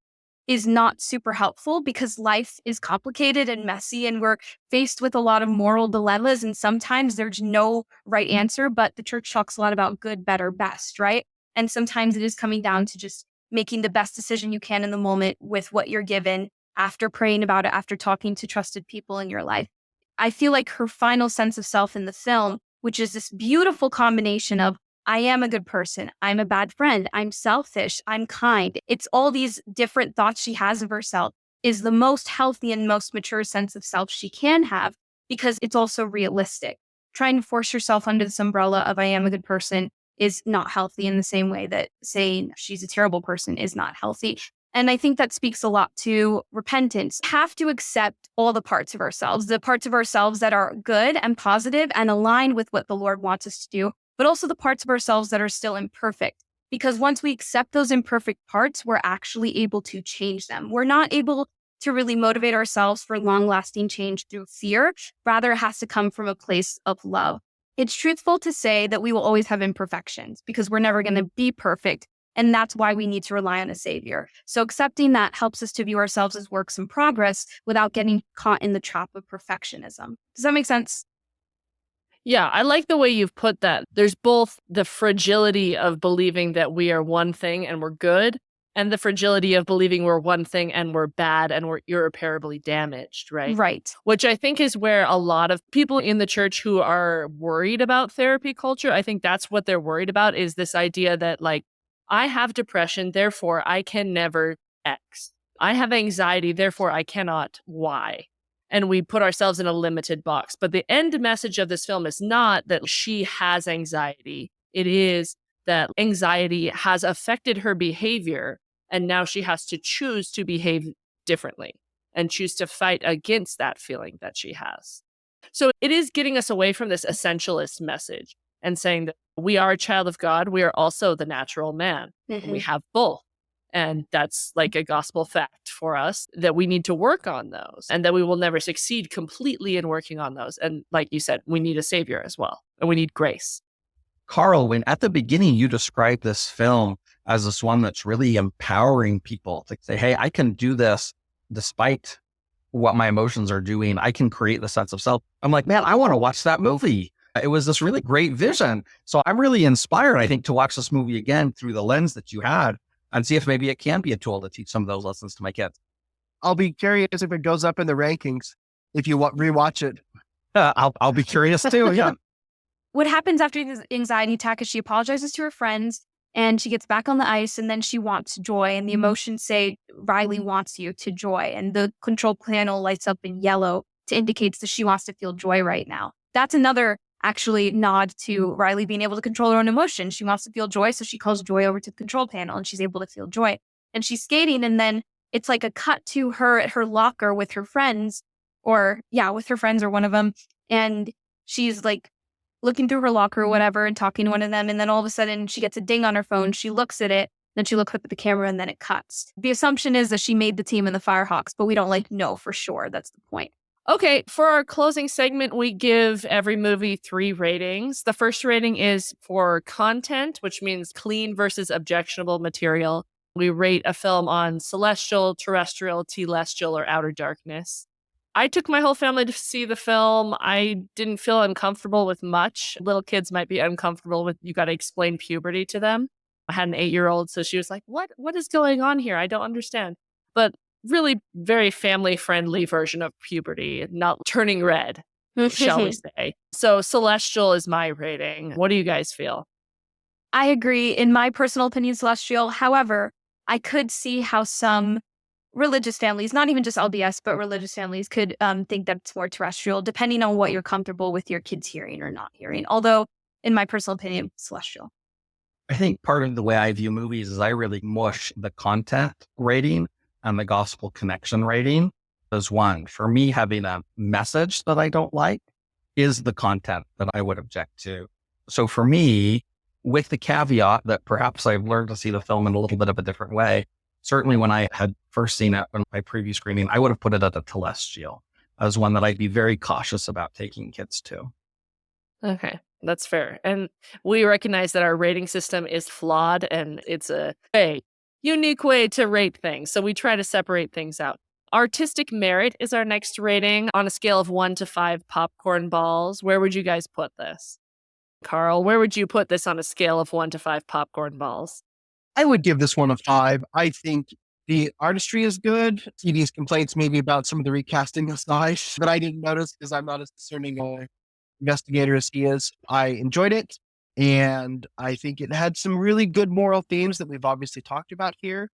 S4: is not super helpful, because life is complicated and messy and we're faced with a lot of moral dilemmas. And sometimes there's no right answer, but the church talks a lot about good, better, best, right? And sometimes it is coming down to just making the best decision you can in the moment with what you're given, after praying about it, after talking to trusted people in your life. I feel like her final sense of self in the film, which is this beautiful combination of I am a good person. I'm a bad friend. I'm selfish. I'm kind. It's all these different thoughts she has of herself is the most healthy and most mature sense of self she can have because it's also realistic. Trying to force yourself under this umbrella of I am a good person is not healthy in the same way that saying she's a terrible person is not healthy. And I think that speaks a lot to repentance. Have to accept all the parts of ourselves, the parts of ourselves that are good and positive and aligned with what the Lord wants us to do, but also the parts of ourselves that are still imperfect. Because once we accept those imperfect parts, we're actually able to change them. We're not able to really motivate ourselves for long-lasting change through fear. Rather, it has to come from a place of love. It's truthful to say that we will always have imperfections because we're never going to be perfect. And that's why we need to rely on a savior. So accepting that helps us to view ourselves as works in progress without getting caught in the trap of perfectionism. Does that make sense?
S1: Yeah, I like the way you've put that. There's both the fragility of believing that we are one thing and we're good, and the fragility of believing we're one thing and we're bad and we're irreparably damaged, right?
S4: Right.
S1: Which I think is where a lot of people in the church who are worried about therapy culture, I think that's what they're worried about, is this idea that, like, I have depression, therefore I can never X. I have anxiety, therefore I cannot Y. And we put ourselves in a limited box. But the end message of this film is not that she has anxiety. It is that anxiety has affected her behavior, and now she has to choose to behave differently and choose to fight against that feeling that she has. So it is getting us away from this essentialist message and saying that we are a child of God. We are also the natural man. And we have both. And that's like a gospel fact for us that we need to work on those and that we will never succeed completely in working on those. And like you said, we need a savior as well. And we need grace.
S3: Carl, when at the beginning you described this film as this one that's really empowering people to say, hey, I can do this despite what my emotions are doing. I can create the sense of self. I'm like, man, I want to watch that movie. It was this really great vision. So I'm really inspired, I think, to watch this movie again through the lens that you had and see if maybe it can be a tool to teach some of those lessons to my kids.
S2: I'll be curious if it goes up in the rankings if you rewatch it.
S3: I'll be curious too. Yeah.
S4: What happens after this anxiety attack is she apologizes to her friends and she gets back on the ice and then she wants joy. And the emotions say, Riley wants you to joy. And the control panel lights up in yellow to indicate that she wants to feel joy right now. That's another actually nod to Riley being able to control her own emotions. She wants to feel joy, so she calls joy over to the control panel and she's able to feel joy. And she's skating, and then it's like a cut to her at her locker with her friends, with her friends or one of them. And she's like looking through her locker or whatever and talking to one of them. And then all of a sudden she gets a ding on her phone. She looks at it, then she looks up at the camera, and then it cuts. The assumption is that she made the team in the Firehawks, but we don't know for sure. That's the point.
S1: Okay, for our closing segment, we give every movie 3 ratings. The first rating is for content, which means clean versus objectionable material. We rate a film on celestial, terrestrial, telestial, or outer darkness. I took my whole family to see the film. I didn't feel uncomfortable with much. Little kids might be uncomfortable with, you got to explain puberty to them. I had an 8-year-old, so she was like, what is going on here? I don't understand. But really very family-friendly version of puberty, not turning red, shall we say. So Celestial is my rating. What do you guys feel?
S4: I agree. In my personal opinion, Celestial. However, I could see how some religious families, not even just LDS, but religious families could think that it's more terrestrial, depending on what you're comfortable with your kids hearing or not hearing. Although, in my personal opinion, Celestial.
S3: I think part of the way I view movies is I really mush the content rating and the gospel connection rating as one. For me, having a message that I don't like is the content that I would object to. So for me, with the caveat that perhaps I've learned to see the film in a little bit of a different way, certainly when I had first seen it in my preview screening, I would have put it at a telestial as one that I'd be very cautious about taking kids to.
S1: Okay, that's fair. And we recognize that our rating system is flawed and it's a unique way to rate things. So we try to separate things out. Artistic merit is our next rating on a scale of 1 to 5 popcorn balls. Where would you guys put this? Carl, where would you put this on a scale of 1 to 5 popcorn balls?
S2: I would give this one a 5. I think the artistry is good. TD's complaints maybe about some of the recasting aside that I didn't notice because I'm not as discerning investigator as he is. I enjoyed it. And I think it had some really good moral themes that we've obviously talked about here.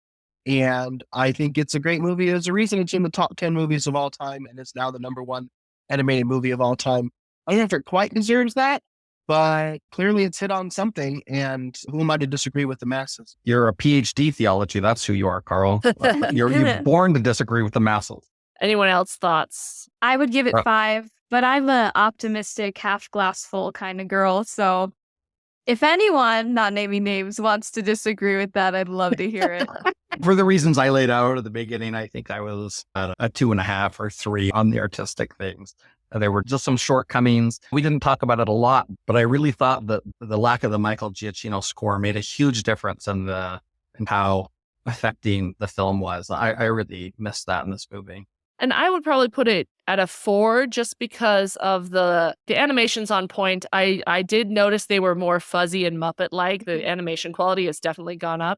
S2: And I think it's a great movie. There's a reason it's in the top 10 movies of all time, and it's now the number one animated movie of all time. I don't know if it quite deserves that, but clearly it's hit on something. And who am I to disagree with the masses?
S3: You're a PhD theology. That's who you are, Carl. You're born to disagree with the masses.
S1: Anyone else thoughts?
S4: I would give it 5, but I'm an optimistic, half glass full kind of girl. So if anyone, not naming names, wants to disagree with that, I'd love to hear it.
S3: For the reasons I laid out at the beginning, I think I was at a 2.5 or 3 on the artistic things. There were just some shortcomings. We didn't talk about it a lot, but I really thought that the lack of the Michael Giacchino score made a huge difference in how affecting the film was. I really missed that in this movie.
S1: And I would probably put it at a 4 just because of the animation's on point. I did notice they were more fuzzy and Muppet-like. The animation quality has definitely gone up.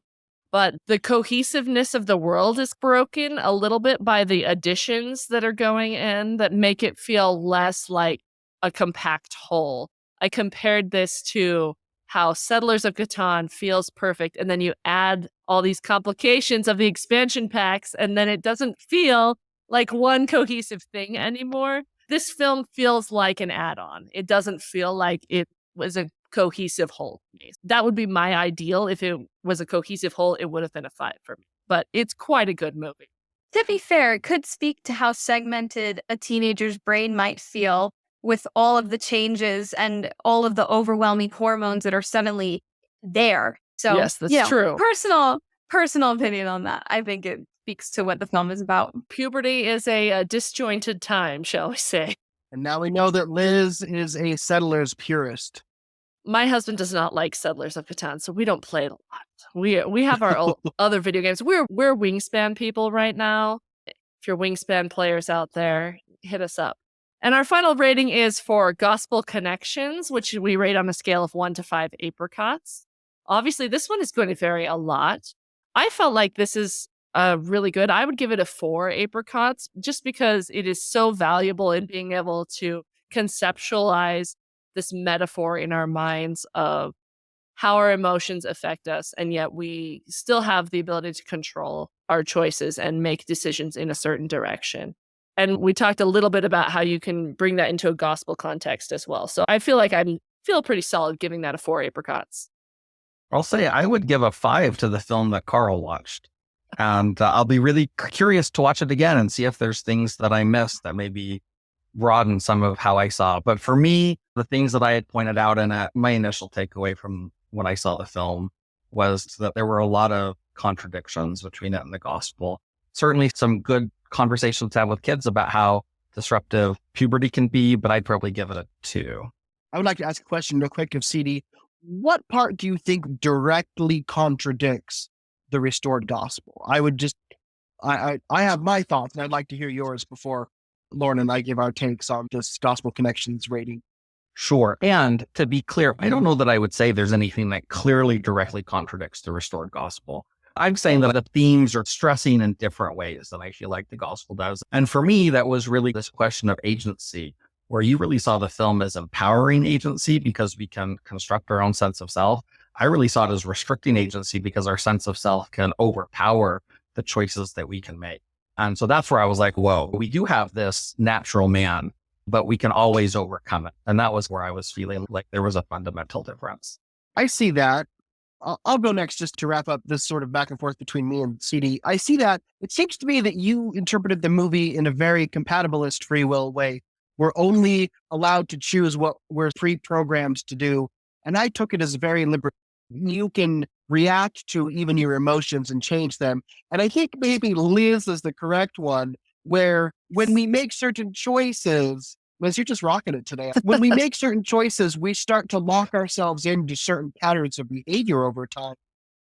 S1: But the cohesiveness of the world is broken a little bit by the additions that are going in that make it feel less like a compact whole. I compared this to how Settlers of Catan feels perfect, and then you add all these complications of the expansion packs, and then it doesn't feel like one cohesive thing anymore. This film feels like an add-on. It doesn't feel like it was a cohesive whole to me. That would be my ideal. If it was a cohesive whole, it would have been a 5 for me. But it's quite a good movie.
S4: To be fair, it could speak to how segmented a teenager's brain might feel with all of the changes and all of the overwhelming hormones that are suddenly there. So
S1: yes, that's true.
S4: Personal opinion on that. I think it speaks to what the film is about.
S1: Puberty is a disjointed time, shall we say.
S2: And now we know that Liz is a Settlers purist.
S1: My husband does not like Settlers of Catan, so we don't play it a lot. We have our other video games. We're Wingspan people right now. If you're Wingspan players out there, hit us up. And our final rating is for Gospel Connections, which we rate on a scale of 1 to 5 apricots. Obviously, this one is going to vary a lot. I felt like this is really good. I would give it a 4 apricots just because it is so valuable in being able to conceptualize this metaphor in our minds of how our emotions affect us, and yet we still have the ability to control our choices and make decisions in a certain direction. And we talked a little bit about how you can bring that into a gospel context as well. So I feel like I feel pretty solid giving that a 4 apricots.
S3: I'll say I would give a 5 to the film that Carl watched. And I'll be really curious to watch it again and see if there's things that I missed that maybe broaden some of how I saw. But for me, the things that I had pointed out in my initial takeaway from when I saw the film was that there were a lot of contradictions between it and the gospel. Certainly some good conversations to have with kids about how disruptive puberty can be, but I'd probably give it a 2.
S2: I would like to ask a question real quick of CD. What part do you think directly contradicts the restored gospel? I have my thoughts, and I'd like to hear yours before Lauren and I give our takes on this Gospel Connections rating.
S3: Sure. And to be clear, I don't know that I would say there's anything that clearly directly contradicts the restored gospel. I'm saying that the themes are stressing in different ways than I feel like the gospel does. And for me, that was really this question of agency, where you really saw the film as empowering agency because we can construct our own sense of self. I really saw it as restricting agency because our sense of self can overpower the choices that we can make. And so that's where I was like, whoa, we do have this natural man, but we can always overcome it. And that was where I was feeling like there was a fundamental difference.
S2: I see that. I'll go next just to wrap up this sort of back and forth between me and CD. I see that it seems to me that you interpreted the movie in a very compatibilist free will way. We're only allowed to choose what we're pre-programmed to do. And I took it as very liberal. You can react to even your emotions and change them. And I think maybe Liz is the correct one, where when we make certain choices, Liz, you're just rocking it today. When we make certain choices, we start to lock ourselves into certain patterns of behavior over time.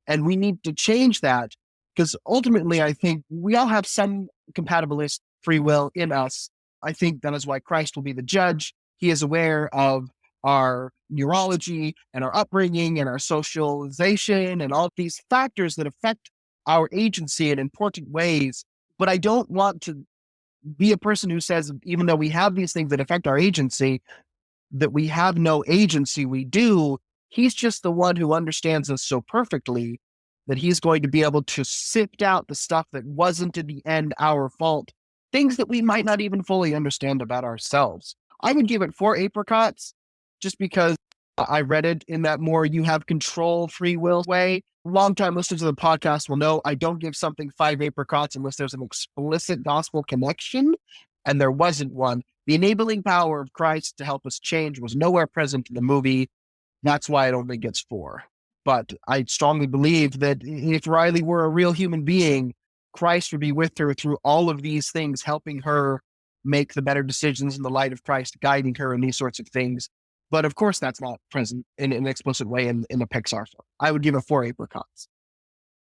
S2: And we need to change that because ultimately, I think we all have some compatibilist free will in us. I think that is why Christ will be the judge. He is aware of our neurology and our upbringing and our socialization and all these factors that affect our agency in important ways. But I don't want to be a person who says, even though we have these things that affect our agency, that we have no agency. We do. He's just the one who understands us so perfectly that he's going to be able to sift out the stuff that wasn't in the end our fault, things that we might not even fully understand about ourselves. I would give it 4 apricots just because I read it in that more you have control, free will way. Longtime listeners of the podcast will know I don't give something 5 apricots unless there's an explicit gospel connection, and there wasn't one. The enabling power of Christ to help us change was nowhere present in the movie. That's why it only gets 4. But I strongly believe that if Riley were a real human being, Christ would be with her through all of these things, helping her make the better decisions in the light of Christ, guiding her in these sorts of things. But of course, that's not present in an explicit way in the Pixar film. I would give it 4 apricots.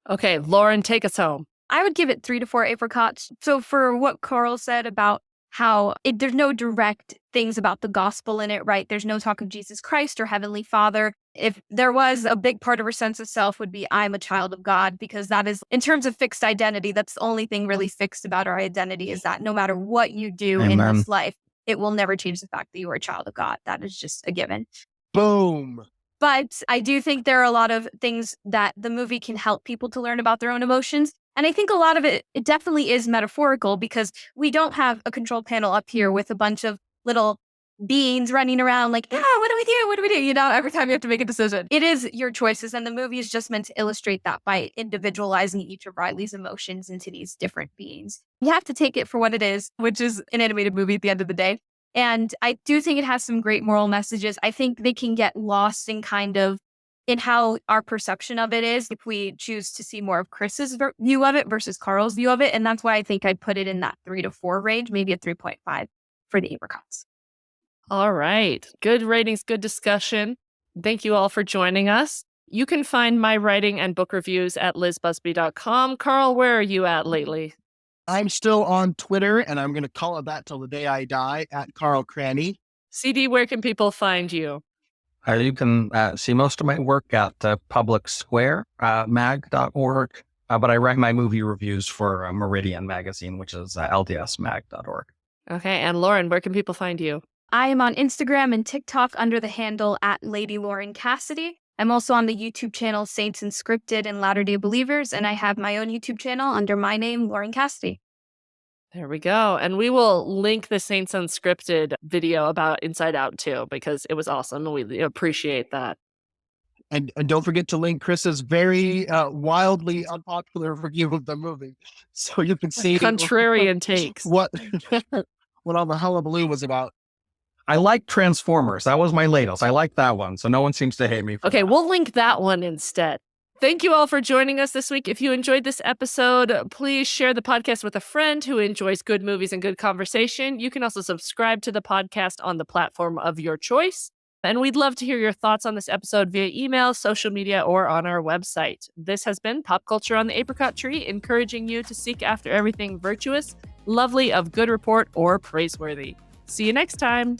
S1: Okay, Lauren, take us home.
S4: I would give it 3 to 4 apricots. So for what Carl said about how there's no direct things about the gospel in it, right? There's no talk of Jesus Christ or Heavenly Father. If there was, a big part of her sense of self would be, I'm a child of God, because that is, in terms of fixed identity, that's the only thing really fixed about our identity, is that no matter what you do in this life, it will never change the fact that you are a child of God. That is just a given.
S2: Boom.
S4: But I do think there are a lot of things that the movie can help people to learn about their own emotions. And I think a lot of it definitely is metaphorical, because we don't have a control panel up here with a bunch of little beings running around like, what do we do? What do we do? You know, every time you have to make a decision. It is your choices. And the movie is just meant to illustrate that by individualizing each of Riley's emotions into these different beings. You have to take it for what it is, which is an animated movie at the end of the day. And I do think it has some great moral messages. I think they can get lost in in how our perception of it is if we choose to see more of Chris's view of it versus Carl's view of it. And that's why I think I'd put it in that 3 to 4 range, maybe a 3.5 for the apricots.
S1: All right. Good ratings, good discussion. Thank you all for joining us. You can find my writing and book reviews at lizbusby.com. Carl, where are you at lately?
S2: I'm still on Twitter, and I'm going to call it that till the day I die, at Carl Cranney.
S1: CD, where can people find you?
S3: You can see most of my work at publicsquaremag.org, but I write my movie reviews for Meridian Magazine, which is ldsmag.org.
S1: Okay, and Lauren, where can people find you?
S4: I am on Instagram and TikTok under the handle at Lady Lauren Cassidy. I'm also on the YouTube channel Saints Unscripted and Latter-day Believers, and I have my own YouTube channel under my name, Lauren Cassidy.
S1: There we go. And we will link the Saints Unscripted video about Inside Out too, because it was awesome and we appreciate that.
S2: And don't forget to link Chris's very wildly unpopular review of the movie, so you can see
S1: contrarian takes.
S2: What all the hullabaloo was about.
S3: I like Transformers. That was my latest. I like that one, so no one seems to hate me for that.
S1: We'll link that one instead. Thank you all for joining us this week. If you enjoyed this episode, please share the podcast with a friend who enjoys good movies and good conversation. You can also subscribe to the podcast on the platform of your choice. And we'd love to hear your thoughts on this episode via email, social media, or on our website. This has been Pop Culture on the Apricot Tree, encouraging you to seek after everything virtuous, lovely, of good report, or praiseworthy. See you next time.